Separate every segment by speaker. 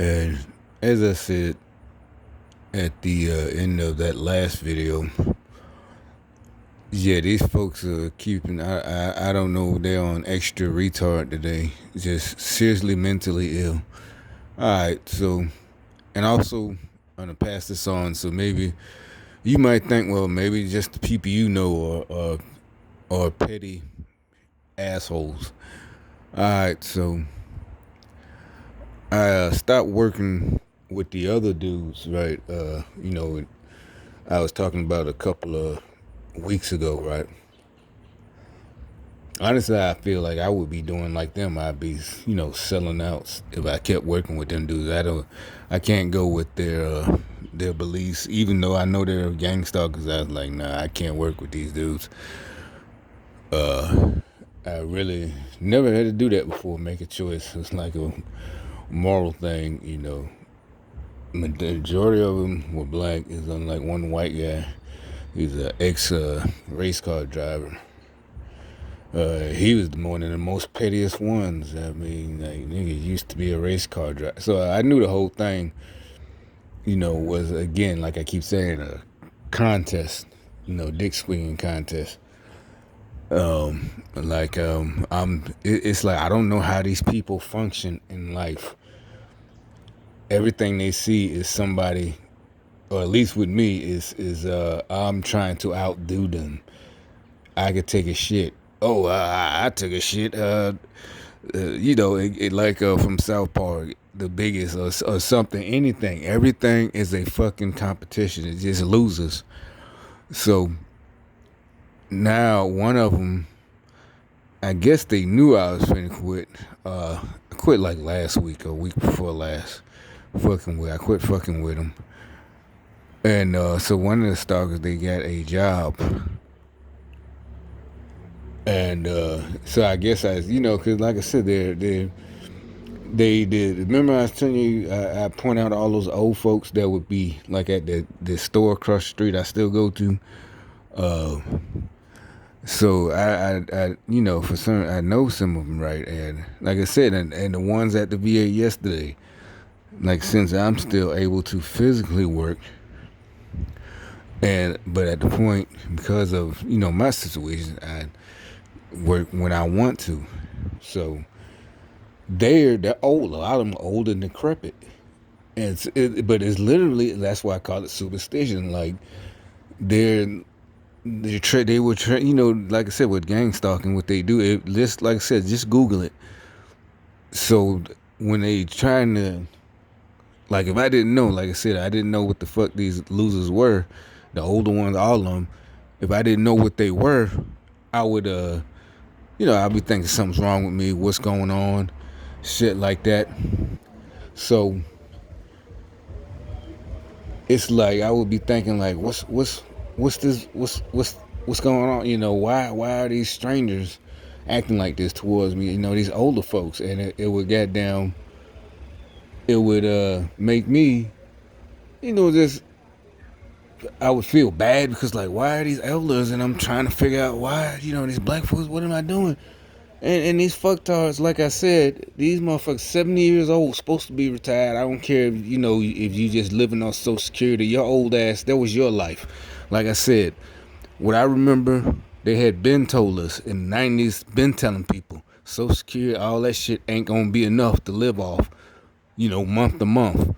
Speaker 1: And as I said at the end of that last video, yeah, these folks are keeping. I don't know. They're on extra retard today. Just seriously mentally ill. All right. So, and also, I'm gonna pass this on. So maybe you might think, well, maybe just the people you know are petty assholes. All right. So I stopped working with the other dudes. Right. I was talking about a couple of weeks ago. Right. Honestly, I feel like I would be doing like them. I'd be, selling out if I kept working with them dudes. I can't go with their beliefs, even though I know they're gang stalkers. I was like, nah, I can't work with these dudes. I really never had to do that before. Make a choice. It's like a moral thing, The majority of them were black. Is unlike one white guy. He's an ex race car driver. He was one of the most pettiest ones. I mean, like, nigga used to be a race car driver. So I knew the whole thing, was, again, like I keep saying, a contest, dick swinging contest. It's like, I don't know how these people function in life. Everything they see is somebody, or at least with me, is I'm trying to outdo them. I could take a shit. Oh, I took a shit. From South Park, the biggest or something, anything. Everything is a fucking competition. It's just losers. So now one of them, I guess they knew I was finna quit. I quit like last week or week before last. I quit fucking with them. And so one of the stalkers, they got a job. And so I guess because like I said, they did. Remember I was telling you, I point out all those old folks that would be like at the store across the street I still go to. So for some, I know some of them, right? And like I said, and the ones at the VA yesterday, like since I'm still able to physically work, but at the point because of my situation, I work when I want to. So they're old. A lot of them are old and decrepit. But it's literally, that's why I call it superstition. Like they were like I said, with gang stalking, what they do, just like I said, just Google it. So when they trying to, like, if I didn't know, like I said, I didn't know what the fuck these losers were, the older ones, all of them. If I didn't know what they were, I would I'd be thinking something's wrong with me, what's going on, shit like that. So it's like I would be thinking like, what's going on? Why are these strangers acting like this towards me? These older folks, and it would make me, just I would feel bad because like, why are these elders? And I'm trying to figure out why, these black folks. What am I doing? And these fucktards, like I said, these motherfuckers 70 years old, supposed to be retired. I don't care if you just living on Social Security. Your old ass, that was your life. Like I said, what I remember, they had been told us in the 90s, been telling people, Social Security, all that shit ain't gonna be enough to live off, month to month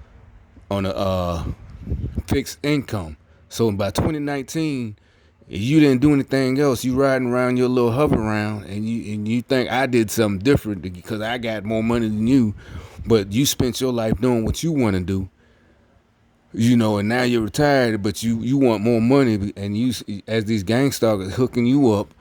Speaker 1: on a fixed income. So by 2019, you didn't do anything else. You riding around your little hover around, and you think I did something different because I got more money than you, but you spent your life doing what you want to do, and now you're retired, but you want more money, and you, as these gang stalkers hooking you up,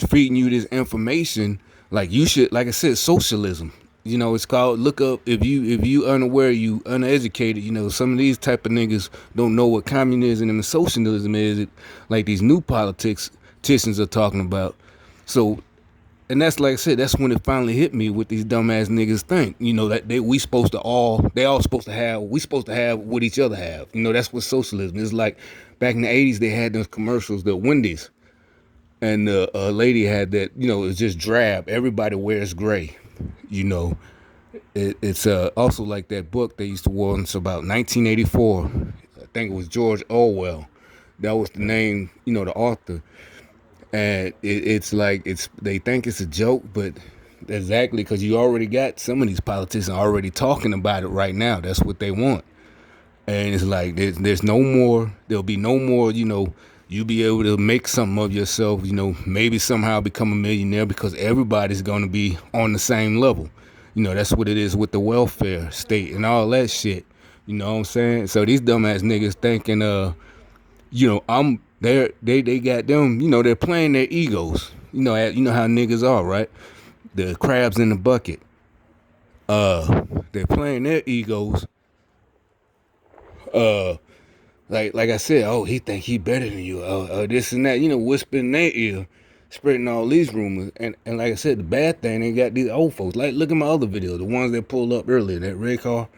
Speaker 1: feeding you this information, like you should, like I said, socialism. It's called, look up, if you unaware, you uneducated, some of these type of niggas don't know what communism and socialism is, like these new politicians are talking about. So, and that's, like I said, that's when it finally hit me what these dumbass niggas think, that we supposed to we supposed to have what each other have. That's what socialism is. Like back in the 80s, they had those commercials, the Wendy's, and a lady had that, it's just drab. Everybody wears gray, you know. it's also like that book they used to once about 1984. I think it was George Orwell. That was the name, the author. And it's like they think it's a joke, but exactly because you already got some of these politicians already talking about it right now. That's what they want. And it's like there's no more. There'll be no more. You be able to make something of yourself. Maybe somehow become a millionaire because everybody's going to be on the same level. That's what it is with the welfare state and all that shit. You know what I'm saying? So these dumbass niggas thinking, they got them. They're playing their egos. You know how niggas are, right? The crabs in the bucket. They're playing their egos. Like I said, oh, he think he better than you, this and that, whispering in their ear, spreading all these rumors. And like I said, the bad thing, they got these old folks. Like, look at my other video, the ones that pulled up earlier, that red car.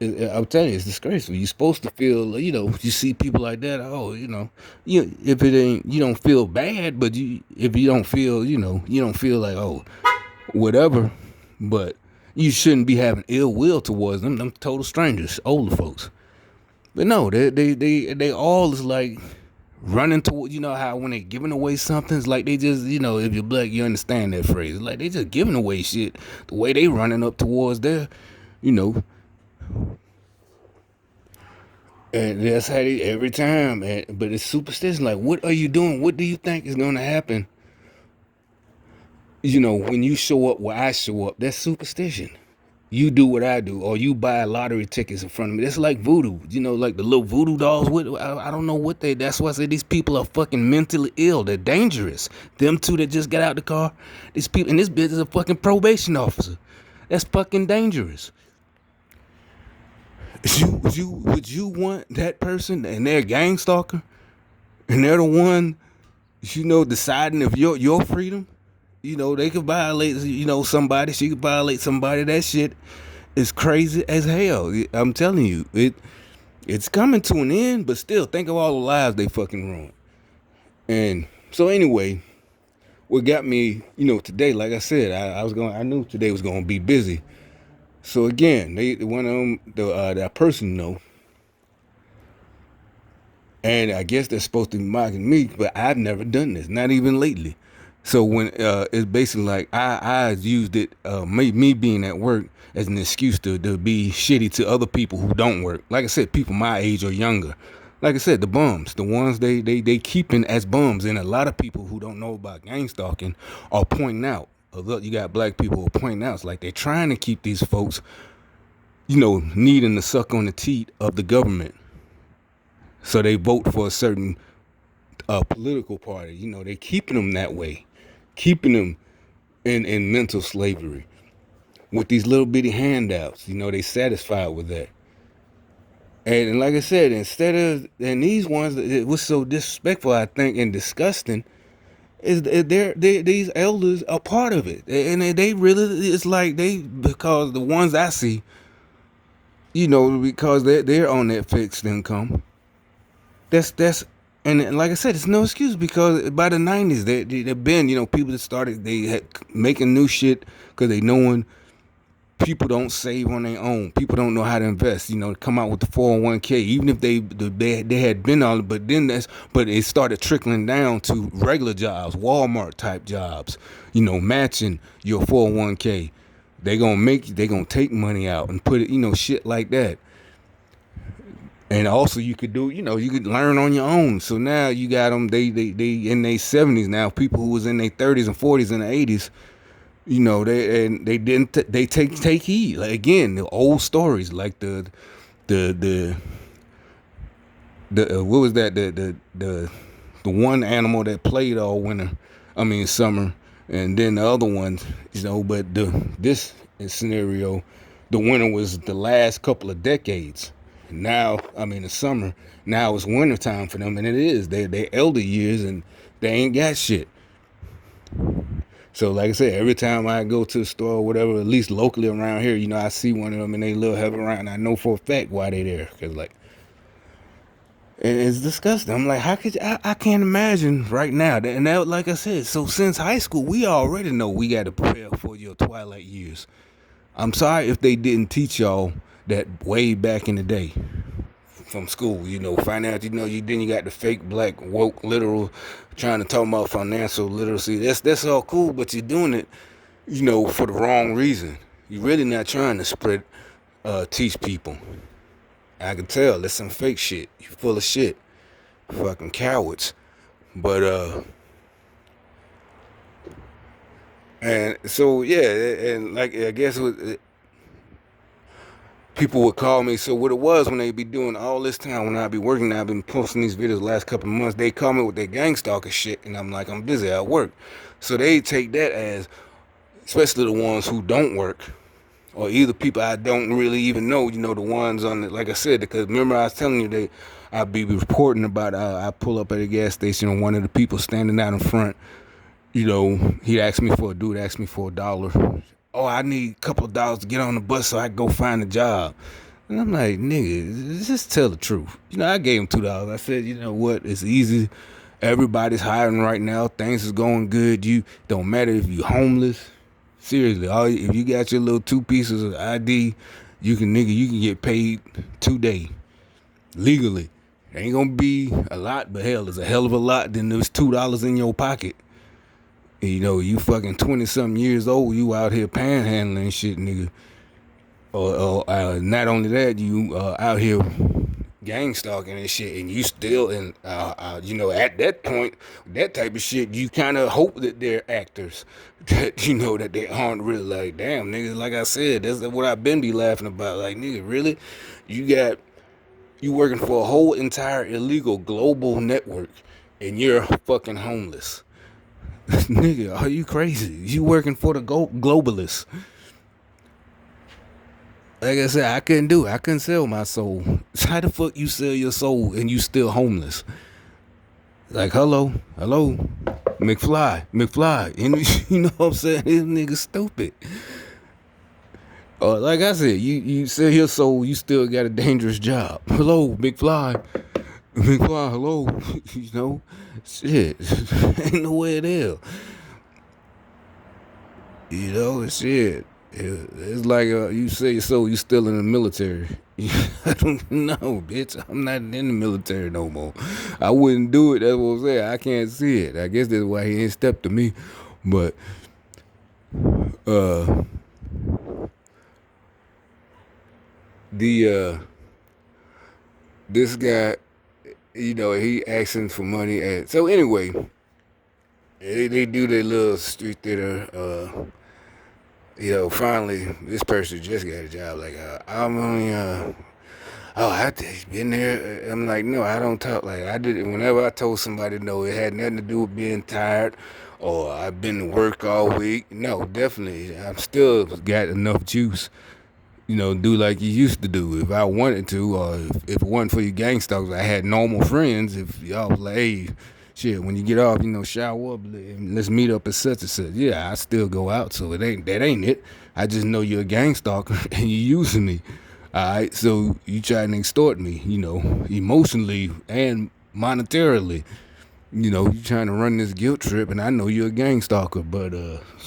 Speaker 1: I'm telling you, it's disgraceful. You're supposed to feel, you see people like that, if it ain't, you don't feel bad, but if you don't feel, you don't feel like, oh, whatever, but you shouldn't be having ill will towards them total strangers, older folks. But no, they all is like running toward, how when they giving away something, it's like they just, if you're black, you understand that phrase. It's like they just giving away shit the way they running up towards their, you know, and that's how they every time. But it's superstition. Like, what are you doing? What do you think is gonna happen? When you show up where I show up, that's superstition. You do what I do, or you buy lottery tickets in front of me. That's like voodoo, like the little voodoo dolls. I don't know what they. That's why I say these people are fucking mentally ill. They're dangerous. Them two that just got out the car, these people, and this bitch is a fucking probation officer. That's fucking dangerous. Would you want that person, and they're a gang stalker, and they're the one, deciding if your freedom? They could violate, somebody. She could violate somebody. That shit is crazy as hell. I'm telling you, it's coming to an end, but still, think of all the lives they fucking ruined. And so anyway, what got me, today, like I said, I knew today was gonna be busy. So again, one of them, that person, and I guess they're supposed to be mocking me, but I've never done this, not even lately. So when it's basically like I used it, me being at work as an excuse to be shitty to other people who don't work. Like I said, people my age or younger. Like I said, the bums, the ones they keeping as bums, and a lot of people who don't know about gang stalking are pointing out. You got black people who are pointing out. It's like they're trying to keep these folks, needing to suck on the teat of the government. So they vote for a certain political party. They keeping them that way, keeping them in mental slavery with these little bitty handouts. They satisfied with that. And like I said, and these ones, it was so disrespectful, I think, and disgusting, is these elders are part of it. And they really, it's like because the ones I see, because they're on that fixed income. That's and like I said, it's no excuse because by the 90s they've been, people that started, they had making new shit because they knowing people don't save on their own. People don't know how to invest. Come out with the 401k, even if they had been on it, but it started trickling down to regular jobs, Walmart type jobs. Matching your 401k. They gonna take money out and put it, shit like that. And also you could do, you could learn on your own. So now you got them, they in their 70s now, people who was in their 30s and 40s and 80s, they take heed. Like, again, the old stories, like the what was that, the one animal that played all winter, summer, and then the other ones, but this scenario, the winter was the last couple of decades. Now, the summer, now it's winter time for them, and it is. They elder years, and they ain't got shit. So, like I said, every time I go to the store or whatever, at least locally around here, I see one of them, and they little have around. And I know for a fact why they there, cause and it's disgusting. I'm like, how could you, I can't imagine right now. And that, like I said, so since high school, we already know we got to prepare for your twilight years. I'm sorry if they didn't teach y'all that way back in the day from school. Find out. You got the fake black woke literal trying to talk about financial literacy. That's all cool, but you're doing it, for the wrong reason. You're really not trying to teach people. I can tell that's some fake shit. You full of shit, fucking cowards. But and so yeah, and like I guess people would call me. So what it was when they be doing all this time when I be working, I've been posting these videos the last couple of months. They call me with their gang stalker shit, and I'm like, I'm busy at work. So they take that as, especially the ones who don't work, or either people I don't really even know. The ones on the, like I said, because remember I was telling you I'd be reporting about. I pull up at a gas station and one of the people standing out in front. He asked me for $1. Oh, I need a couple of dollars to get on the bus so I can go find a job. And I'm like, nigga, just tell the truth. I gave him $2. I said, you know what? It's easy. Everybody's hiring right now. Things is going good. You don't matter if you homeless. Seriously, if you got your little 2 pieces of ID, you can get paid today legally. It ain't gonna be a lot, but hell, it's a hell of a lot. Then there's $2 in your pocket. You fucking 20-something years old, you out here panhandling shit, nigga. Or not only that, you out here gang stalking and shit, and you still, and at that point, that type of shit, you kind of hope that they're actors, that that they aren't really like, damn, nigga. Like I said, that's what I've been laughing about. Like, nigga, really, you working for a whole entire illegal global network, and you're fucking homeless. Nigga, are you crazy? You working for the globalists? Like I said, I couldn't do it. I couldn't sell my soul. How the fuck you sell your soul and you still homeless? Like, hello, McFly. You know what I'm saying? This nigga stupid. Like I said, you sell your soul, you still got a dangerous job. Hello, McFly, hello. Shit, ain't no way in hell. Shit. It's like you sell your soul, you still in the military. I don't know, bitch. I'm not in the military no more. I wouldn't do it. That's what I'm saying. I can't see it. I guess that's why he ain't stepped to me. But this guy, he asking for money. So anyway, they do their little street theater. Finally, this person just got a job. Like, I'm only, I've been there. I'm like, no, I don't talk. Like, I did it whenever I told somebody no, it had nothing to do with being tired or I've been to work all week. No, definitely. I'm still got enough juice, do like you used to do if I wanted to, or if it wasn't for your gang stalkers, I had normal friends. If y'all was like, hey, shit, when you get off, shower up, let's meet up at such and such. Yeah, I still go out, so that ain't it. I just know you're a gang stalker and you using me. All right, so you trying to extort me, emotionally and monetarily. You trying to run this guilt trip, and I know you're a gang stalker, but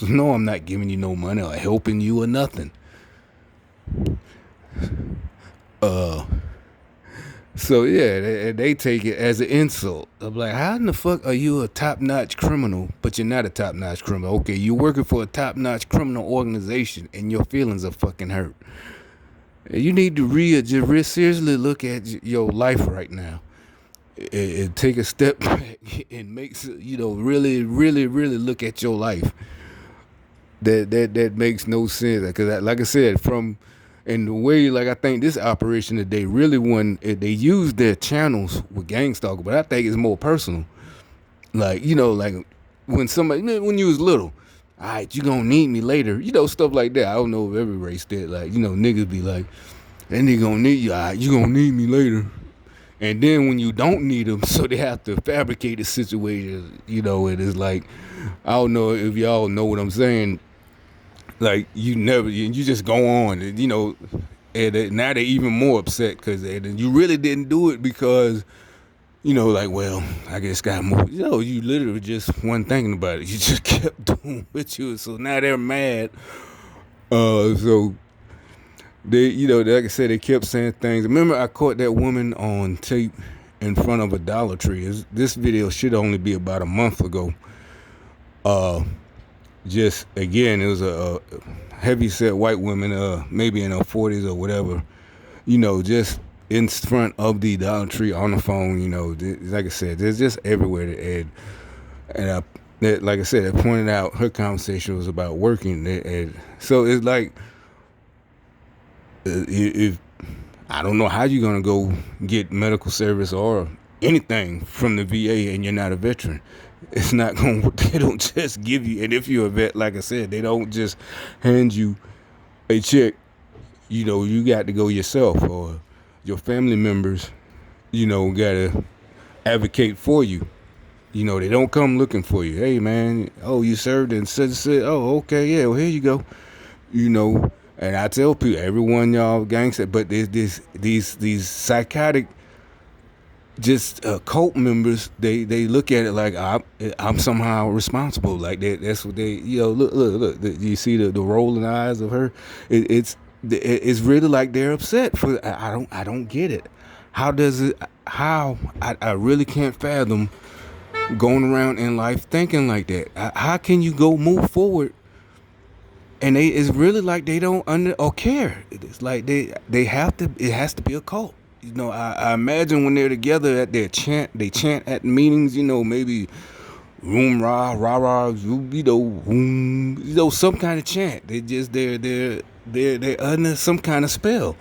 Speaker 1: no, I'm not giving you no money or helping you or nothing. So yeah, they take it as an insult. I'm like, how in the fuck are you a top-notch criminal, but you're not a top-notch criminal? Okay, you're working for a top-notch criminal organization, and your feelings are fucking hurt. You need to just seriously look at your life right now, and take a step back and really, really, really look at your life. That makes no sense. Because like I said, and the way, like, I think this operation today really they use their channels with gang stalker, but I think it's more personal. Like, like when when you was little, all right, you gonna need me later, stuff like that. I don't know if every race did. Like, niggas be like, that nigga gonna need you, all right, you gonna need me later. And then when you don't need them, so they have to fabricate a situation, it is like, I don't know if y'all know what I'm saying. Like, you just go on, and now they're even more upset because you really didn't do it because, like, well, I guess got moved. You literally just wasn't thinking about it. You just kept doing what you. So now they're mad So they, like I said, they kept saying things. Remember, I caught that woman on tape in front of a Dollar Tree. This video should only be about a month ago. Just again, it was a heavy set white woman, maybe in her 40s or whatever. Just in front of the Dollar Tree on the phone. Like I said, there's just everywhere to add. And like I said, I pointed out her conversation was about working. And so it's like, if I don't know how you're gonna go get medical service or anything from the VA and you're not a veteran. It's not going. They don't just give you. And if you're a vet, like I said, they don't just hand you a check. You got to go yourself, or your family members. Got to advocate for you. They don't come looking for you. Hey, man, oh, you served and said, oh, okay, yeah, well, here you go. And I tell people, everyone y'all gangster, but there's these psychotic, just cult members. They look at it like I'm somehow responsible. Like that's what they, look. You see the rolling eyes of her. It's really like they're upset. I don't get it. How does it? How I really can't fathom going around in life thinking like that. How can you go move forward? And it's really like they don't under or care. It's like they have to. It has to be a cult. I imagine when they're together at their chant, they chant at meetings. Maybe room rah rah rah. Some kind of chant. They're under some kind of spell.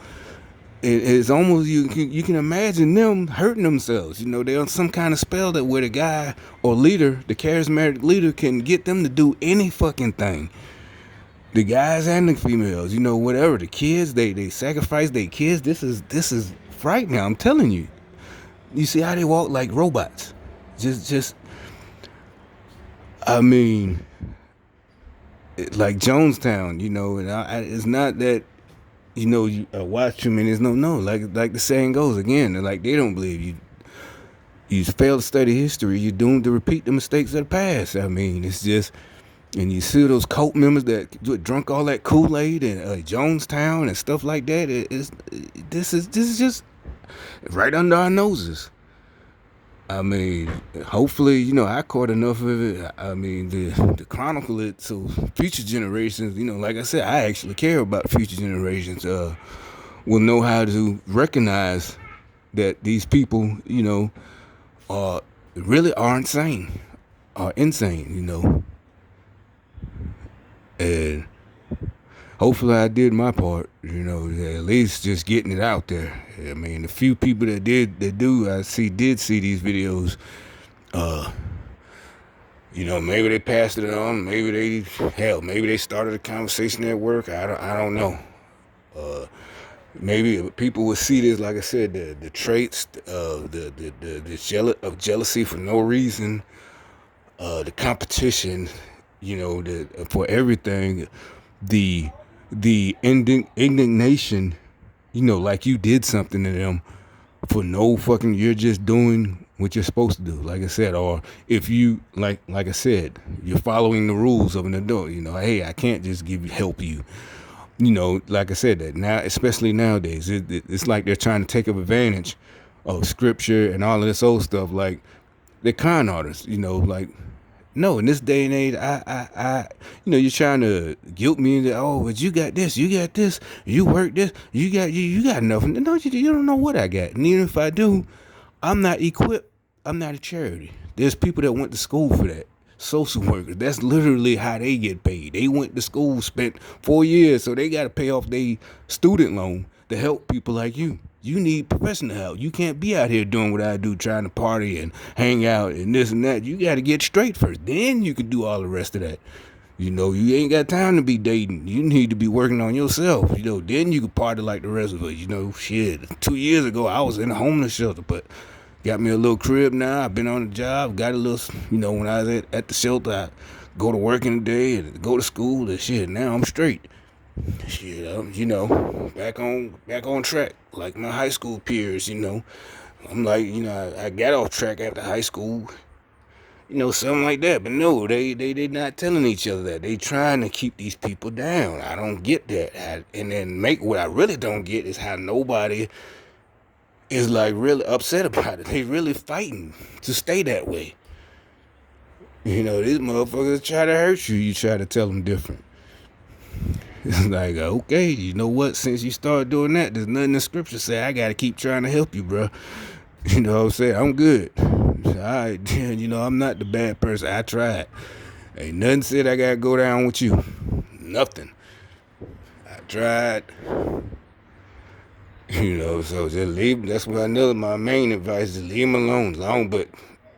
Speaker 1: It's almost you can imagine them hurting themselves. They're on some kind of spell that where the guy or leader, the charismatic leader, can get them to do any fucking thing. The guys and the females, whatever. The kids, they sacrifice their kids. This is frightening. I'm telling you. You see how they walk like robots. Just. I mean, like Jonestown, and it's not that. You watch them and there's no. Like the saying goes again. Like they don't believe you. You fail to study history. You're doomed to repeat the mistakes of the past. I mean, it's just. And you see those cult members that drunk all that Kool-Aid and Jonestown and stuff like that. This is just right under our noses. I mean, hopefully, I caught enough of it. I mean, to chronicle it so future generations, like I said, I actually care about future generations. Will know how to recognize that these people, really are insane. And hopefully I did my part, at least just getting it out there. I mean, the few people that did see these videos, maybe they passed it on, maybe they started a conversation at work. I don't know. Maybe people would see this, like I said, the traits, the jealousy for no reason, the competition, for everything, the indignation, like you did something to them for no fucking, you're just doing what you're supposed to do, like I said, or if you, like I said, you're following the rules of an adult, hey, I can't just help you, like I said, that now, especially nowadays, it's like they're trying to take advantage of scripture and all of this old stuff, like they're con artists, like, no, in this day and age, you're trying to guilt me into, but you got this, you work this, you got nothing. No, you don't know what I got. And even if I do, I'm not equipped. I'm not a charity. There's people that went to school for that. Social workers. That's literally how they get paid. They went to school, spent 4 years, so they got to pay off their student loan to help people like you. You need professional help. You can't be out here doing what I do, trying to party and hang out and this and that. You got to get straight first. Then you can do all the rest of that. You ain't got time to be dating. You need to be working on yourself. Then you can party like the rest of us. Shit. 2 years ago, I was in a homeless shelter, but got me a little crib now. I've been on the job. Got a little, when I was at the shelter, I go to work in the day and go to school and shit. Now I'm straight. Shit, back on track, like my high school peers, I'm like, I got off track after high school, Something like that. But no, they not telling each other that. They trying to keep these people down. I don't get that. And then what I really don't get is how nobody is like really upset about it. They really fighting to stay that way. These motherfuckers try to hurt you. You try to tell them different. It's like, okay, you know what? Since you started doing that, there's nothing in the scripture say I got to keep trying to help you, bro. You know what I'm saying? I'm good. All right, I'm not the bad person. I tried. Ain't nothing said I got to go down with you. Nothing. I tried. So just leave. That's what my main advice is leave them alone. But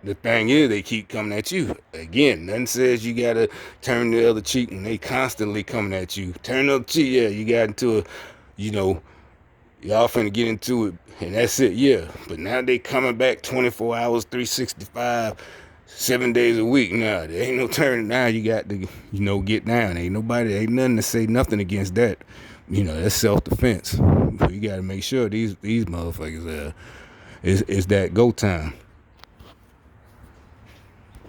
Speaker 1: the thing is, they keep coming at you. Again, nothing says you got to turn the other cheek, and they constantly coming at you. Turn the other cheek, yeah, you got into y'all finna get into it, and that's it, yeah. But now they coming back 24 hours, 365, 7 days a week. Nah, there ain't no turning. Now you got to, get down. Ain't nothing to say nothing against that. That's self-defense. But you got to make sure these motherfuckers, it's that go time.